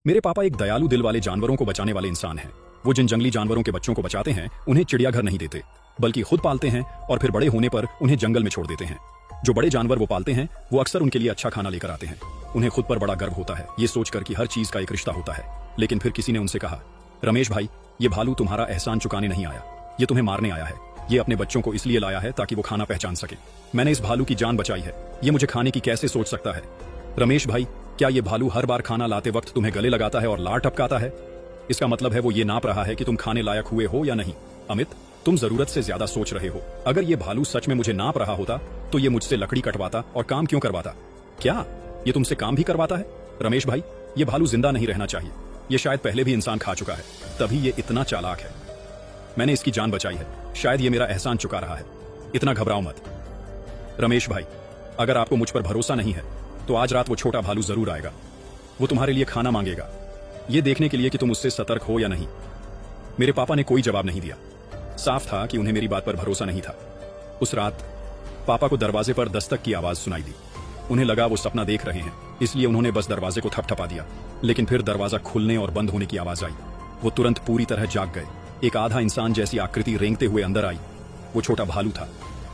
मेरे पापा एक दयालु दिल वाले जानवरों को बचाने वाले इंसान हैं। वो जिन जंगली जानवरों के बच्चों को बचाते हैं उन्हें चिड़ियाघर नहीं देते, बल्कि खुद पालते हैं और फिर बड़े होने पर उन्हें जंगल में छोड़ देते हैं। जो बड़े जानवर वो पालते हैं वो अक्सर उनके लिए अच्छा खाना लेकर आते हैं। उन्हें खुद पर बड़ा गर्व होता है, ये सोचकर कि हर चीज का एक रिश्ता होता है। लेकिन फिर किसी ने उनसे कहा, रमेश भाई, ये भालू तुम्हारा एहसान चुकाने नहीं आया, ये तुम्हें मारने आया है। ये अपने बच्चों को इसलिए लाया है ताकि वो खाना पहचान सके। मैंने इस भालू की जान बचाई है, ये मुझे खाने की कैसे सोच सकता है। रमेश भाई, क्या ये भालू हर बार खाना लाते वक्त तुम्हें गले लगाता है और लार टपकाता है? इसका मतलब है वो ये नाप रहा है कि तुम खाने लायक हुए हो या नहीं। अमित, तुम जरूरत से ज्यादा सोच रहे हो। अगर ये भालू सच में मुझे नाप रहा होता तो ये मुझसे लकड़ी कटवाता और काम क्यों करवाता? क्या ये तुमसे काम भी करवाता है? रमेश भाई, ये भालू जिंदा नहीं रहना चाहिए। ये शायद पहले भी इंसान खा चुका है, तभी ये इतना चालाक है। मैंने इसकी जान बचाई है, शायद ये मेरा एहसान चुका रहा है। इतना घबराओ मत। रमेश भाई, अगर आपको मुझ पर भरोसा नहीं है तो आज रात वो छोटा भालू जरूर आएगा। वो तुम्हारे लिए खाना मांगेगा, ये देखने के लिए कि तुम उससे सतर्क हो या नहीं। मेरे पापा ने कोई जवाब नहीं दिया। साफ था कि उन्हें मेरी बात पर भरोसा नहीं था। उस रात पापा को दरवाजे पर दस्तक की आवाज सुनाई दी। उन्हें लगा वो सपना देख रहे हैं, इसलिए उन्होंने बस दरवाजे को थपथपा दिया। लेकिन फिर दरवाजा खुलने और बंद होने की आवाज आई। वो तुरंत पूरी तरह जाग गए। एक आधा इंसान जैसी आकृति रेंगते हुए अंदर आई। वो छोटा भालू था।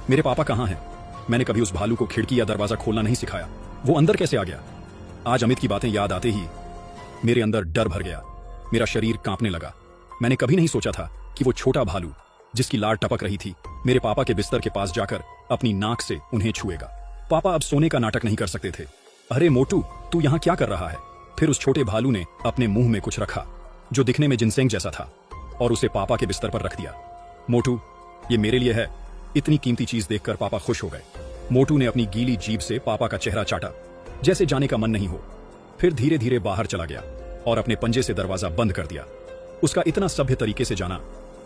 मेरे पापा कहाँ हैं? मैंने कभी उस भालू को खिड़की या दरवाजा खोलना नहीं सिखाया। वो अंदर कैसे आ गया? आज अमित की बातें याद आते ही मेरे अंदर डर भर गया। मेरा शरीर कांपने लगा। मैंने कभी नहीं सोचा था कि वो छोटा भालू जिसकी लार टपक रही थी मेरे पापा के बिस्तर के पास जाकर अपनी नाक से उन्हें छुएगा। पापा अब सोने का नाटक नहीं कर सकते थे। अरे मोटू, तू यहाँ क्या कर रहा है? फिर उस छोटे भालू ने अपने मुंह में कुछ रखा जो दिखने में जिनसेंग जैसा था और उसे पापा के बिस्तर पर रख दिया। मोटू, ये मेरे लिए है। इतनी कीमती चीज देखकर पापा खुश हो गए। मोटू ने अपनी गीली जीभ से पापा का चेहरा चाटा, जैसे जाने का मन नहीं हो। फिर धीरे धीरे बाहर चला गया और अपने पंजे से दरवाजा बंद कर दिया। उसका इतना सभ्य तरीके से जाना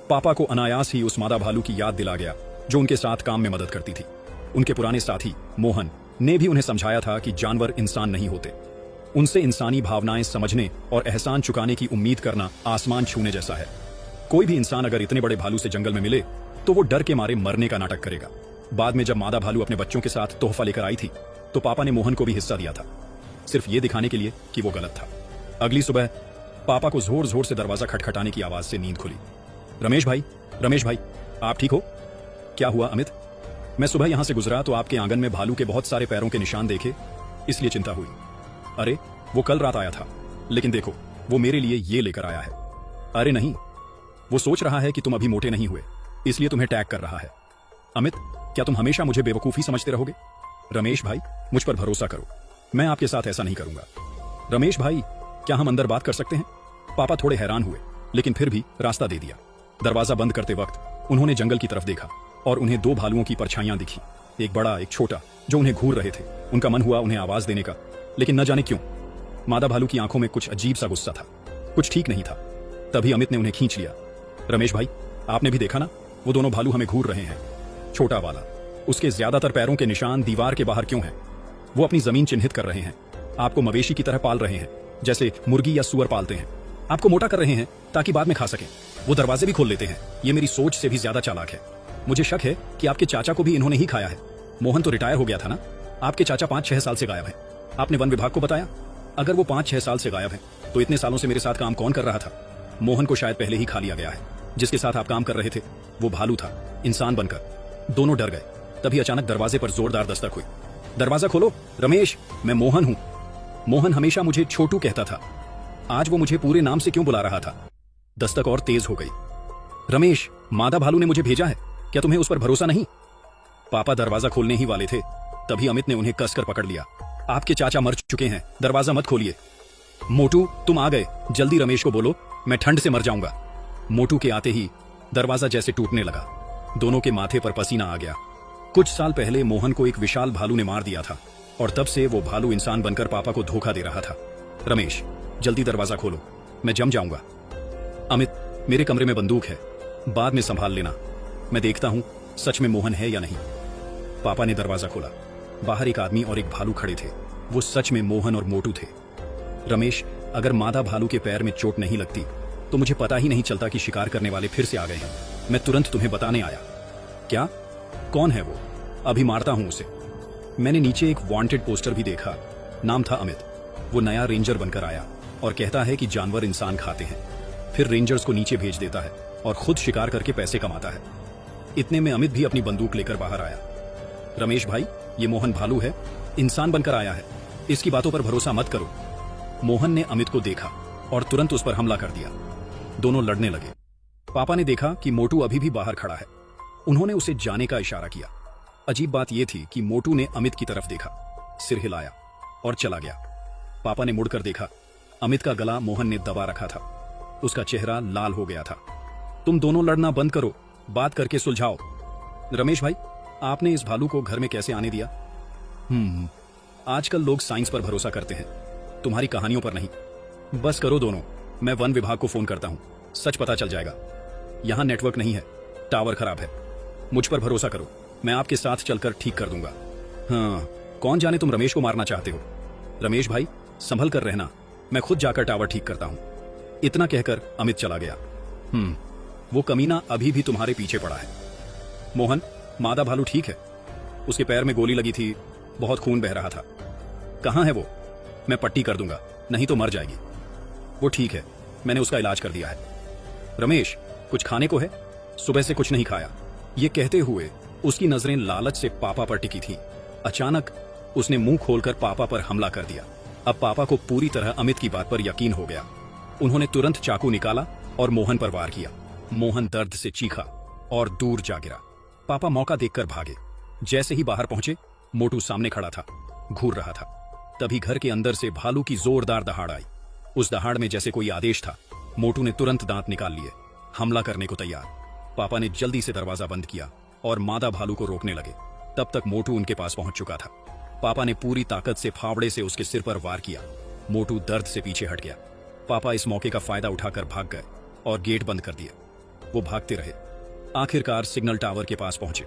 पापा को अनायास ही उस मादा भालू की याद दिला गया जो उनके साथ काम में मदद करती थी। उनके पुराने साथी मोहन ने भी उन्हें समझाया था कि जानवर इंसान नहीं होते। उनसे इंसानी भावनाएं समझने और एहसान चुकाने की उम्मीद करना आसमान छूने जैसा है। कोई भी इंसान अगर इतने बड़े भालू से जंगल में मिले तो वो डर के मारे मरने का नाटक करेगा। बाद में जब मादा भालू अपने बच्चों के साथ तोहफा लेकर आई थी तो पापा ने मोहन को भी हिस्सा दिया था, सिर्फ ये दिखाने के लिए कि वो गलत था। अगली सुबह पापा को जोर जोर से दरवाजा खटखटाने की आवाज से नींद खुली। रमेश भाई, रमेश भाई, आप ठीक हो? क्या हुआ अमित? मैं सुबह यहां से गुजरा तो आपके आंगन में भालू के बहुत सारे पैरों के निशान देखे, इसलिए चिंता हुई। अरे, वो कल रात आया था, लेकिन देखो वो मेरे लिए ये लेकर आया है। अरे नहीं, वो सोच रहा है कि तुम अभी मोटे नहीं हुए, इसलिए तुम्हें टैग कर रहा है। अमित, क्या तुम हमेशा मुझे बेवकूफी समझते रहोगे? रमेश भाई, मुझ पर भरोसा करो, मैं आपके साथ ऐसा नहीं करूंगा। रमेश भाई, क्या हम अंदर बात कर सकते हैं? पापा थोड़े हैरान हुए, लेकिन फिर भी रास्ता दे दिया। दरवाजा बंद करते वक्त उन्होंने जंगल की तरफ देखा और उन्हें दो भालुओं की परछाइयां दिखी, एक बड़ा एक छोटा, जो उन्हें घूर रहे थे। उनका मन हुआ उन्हें आवाज देने का, लेकिन न जाने क्यों मादा भालू की आंखों में कुछ अजीब सा गुस्सा था, कुछ ठीक नहीं था। तभी अमित ने उन्हें खींच लिया। रमेश भाई, आपने भी देखा ना, वो दोनों भालू हमें घूर रहे हैं। छोटा वाला, उसके ज्यादातर पैरों के निशान दीवार के बाहर क्यों हैं? वो अपनी जमीन चिन्हित कर रहे हैं। आपको मवेशी की तरह पाल रहे हैं, जैसे मुर्गी या सुअर पालते हैं। आपको मोटा कर रहे हैं ताकि बाद में खा सकें। वो दरवाजे भी खोल लेते हैं। ये मेरी सोच से भी ज्यादा चालाक है। मुझे शक है कि आपके चाचा को भी इन्होंने ही खाया है। मोहन तो रिटायर हो गया था ना? आपके चाचा 5-6 साल से गायब है। आपने वन विभाग को बताया? अगर वो 5-6 साल से गायब है तो इतने सालों से मेरे साथ काम कौन कर रहा था? मोहन को शायद पहले ही खा लिया गया है। जिसके साथ आप काम कर रहे थे वो भालू था, इंसान बनकर। दोनों डर गए। तभी अचानक दरवाजे पर जोरदार दस्तक हुई। दरवाजा खोलो रमेश, मैं मोहन हूं। मोहन हमेशा मुझे छोटू कहता था, आज वो मुझे पूरे नाम से क्यों बुला रहा था? दस्तक और तेज हो गई। रमेश, मादा भालू ने मुझे भेजा है, क्या तुम्हें उस पर भरोसा नहीं? पापा दरवाजा खोलने ही वाले थे, तभी अमित ने उन्हें कसकर पकड़ लिया। आपके चाचा मर चुके हैं, दरवाजा मत खोलिए। मोटू, तुम आ गए, जल्दी रमेश को बोलो, मैं ठंड से मर जाऊंगा। मोटू के आते ही दरवाजा जैसे टूटने लगा। दोनों के माथे पर पसीना आ गया। कुछ साल पहले मोहन को एक विशाल भालू ने मार दिया था और तब से वो भालू इंसान बनकर पापा को धोखा दे रहा था। रमेश, जल्दी दरवाजा खोलो, मैं जम जाऊंगा। अमित, मेरे कमरे में बंदूक है, बाद में संभाल लेना, मैं देखता हूं सच में मोहन है या नहीं। पापा ने दरवाजा खोला। बाहर एक आदमी और एक भालू खड़े थे। वो सच में मोहन और मोटू थे। रमेश, अगर मादा भालू के पैर में चोट नहीं लगती तो मुझे पता ही नहीं चलता कि शिकार करने वाले फिर से आ गए हैं। मैं तुरंत तुम्हें बताने आया। क्या? कौन है वो? अभी मारता हूं उसे। मैंने नीचे एक वांटेड पोस्टर भी देखा, नाम था अमित। वो नया रेंजर बनकर आया। और कहता है कि जानवर इंसान खाते हैं। फिर रेंजर्स को नीचे भेज देता है और खुद शिकार करके पैसे कमाता है। इतने में अमित भी अपनी बंदूक लेकर बाहर आया। रमेश भाई, ये मोहन भालू है, इंसान बनकर आया है, इसकी बातों पर भरोसा मत करो। मोहन ने अमित को देखा और तुरंत उस पर हमला कर दिया। दोनों लड़ने लगे। पापा ने देखा कि मोटू अभी भी बाहर खड़ा है। उन्होंने उसे जाने का इशारा किया। अजीब बात यह थी कि मोटू ने अमित की तरफ देखा, सिर हिलाया और चला गया। पापा ने मुड़कर देखा। अमित का गला मोहन ने दबा रखा था। उसका चेहरा लाल हो गया था। तुम दोनों लड़ना बंद करो, बात करके सुलझाओ। रमेश भाई, आपने इस भालू को घर में कैसे आने दिया? आजकल लोग साइंस पर भरोसा करते हैं, तुम्हारी कहानियों पर नहीं। बस करो दोनों, मैं वन विभाग को फोन करता हूं, सच पता चल जाएगा। यहां नेटवर्क नहीं है, टावर खराब है। मुझ पर भरोसा करो, मैं आपके साथ चलकर ठीक कर दूंगा। हाँ, कौन जाने तुम रमेश को मारना चाहते हो। रमेश भाई, संभल कर रहना, मैं खुद जाकर टावर ठीक करता हूं। इतना कहकर अमित चला गया। वो कमीना अभी भी तुम्हारे पीछे पड़ा है। मोहन, मादा भालू ठीक है? उसके पैर में गोली लगी थी, बहुत खून बह रहा था। कहां है वो? मैं पट्टी कर दूंगा, नहीं तो मर जाएगी। वो ठीक है, मैंने उसका इलाज कर दिया है। रमेश, कुछ खाने को है? सुबह से कुछ नहीं खाया। ये कहते हुए उसकी नजरें लालच से पापा पर टिकी थी। अचानक उसने मुंह खोलकर पापा पर हमला कर दिया। अब पापा को पूरी तरह अमित की बात पर यकीन हो गया। उन्होंने तुरंत चाकू निकाला और मोहन पर वार किया। मोहन दर्द से चीखा और दूर जा गिरा। पापा मौका देखकर भागे। जैसे ही बाहर पहुंचे, मोटू सामने खड़ा था, घूर रहा था। तभी घर के अंदर से भालू की जोरदार दहाड़ आई। उस दहाड़ में जैसे कोई आदेश था। मोटू ने तुरंत दांत निकाल लिए, हमला करने को तैयार। पापा ने जल्दी से दरवाजा बंद किया और मादा भालू को रोकने लगे। तब तक मोटू उनके पास पहुंच चुका था। पापा ने पूरी ताकत से फावड़े से उसके सिर पर वार किया। मोटू दर्द से पीछे हट गया। पापा इस मौके का फायदा उठाकर भाग गए और गेट बंद कर दिया। वो भागते रहे। आखिरकार सिग्नल टावर के पास पहुंचे।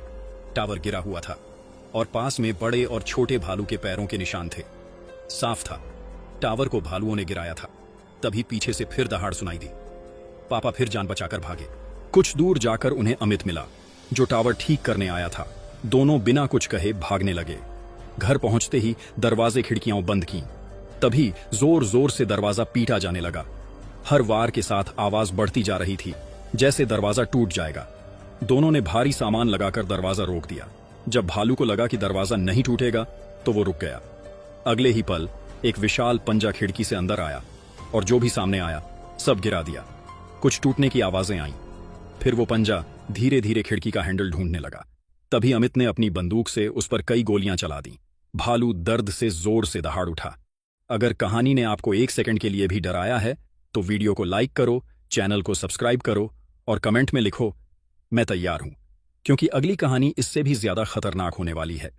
टावर गिरा हुआ था और पास में बड़े और छोटे भालू के पैरों के निशान थे। साफ था, टावर को भालुओं ने गिराया था। तभी पीछे से फिर दहाड़ सुनाई दी। पापा फिर जान बचाकर भागे। कुछ दूर जाकर उन्हें अमित मिला, जो टावर ठीक करने आया था। दोनों बिना कुछ कहे भागने लगे। घर पहुंचते ही दरवाजे खिड़कियां बंद की। तभी जोर जोर से दरवाजा पीटा जाने लगा। हर वार के साथ आवाज बढ़ती जा रही थी, जैसे दरवाजा टूट जाएगा। दोनों ने भारी सामान लगाकर दरवाजा रोक दिया। जब भालू को लगा कि दरवाजा नहीं टूटेगा तो वो रुक गया। अगले ही पल एक विशाल पंजा खिड़की से अंदर आया और जो भी सामने आया सब गिरा दिया। कुछ टूटने की आवाजें आईं। फिर वो पंजा धीरे धीरे खिड़की का हैंडल ढूंढने लगा। तभी अमित ने अपनी बंदूक से उस पर कई गोलियां चला दी। भालू दर्द से जोर से दहाड़ उठा। अगर कहानी ने आपको 1 सेकंड के लिए भी डराया है तो वीडियो को लाइक करो, चैनल को सब्सक्राइब करो और कमेंट में लिखो, मैं तैयार हूं, क्योंकि अगली कहानी इससे भी ज्यादा खतरनाक होने वाली है।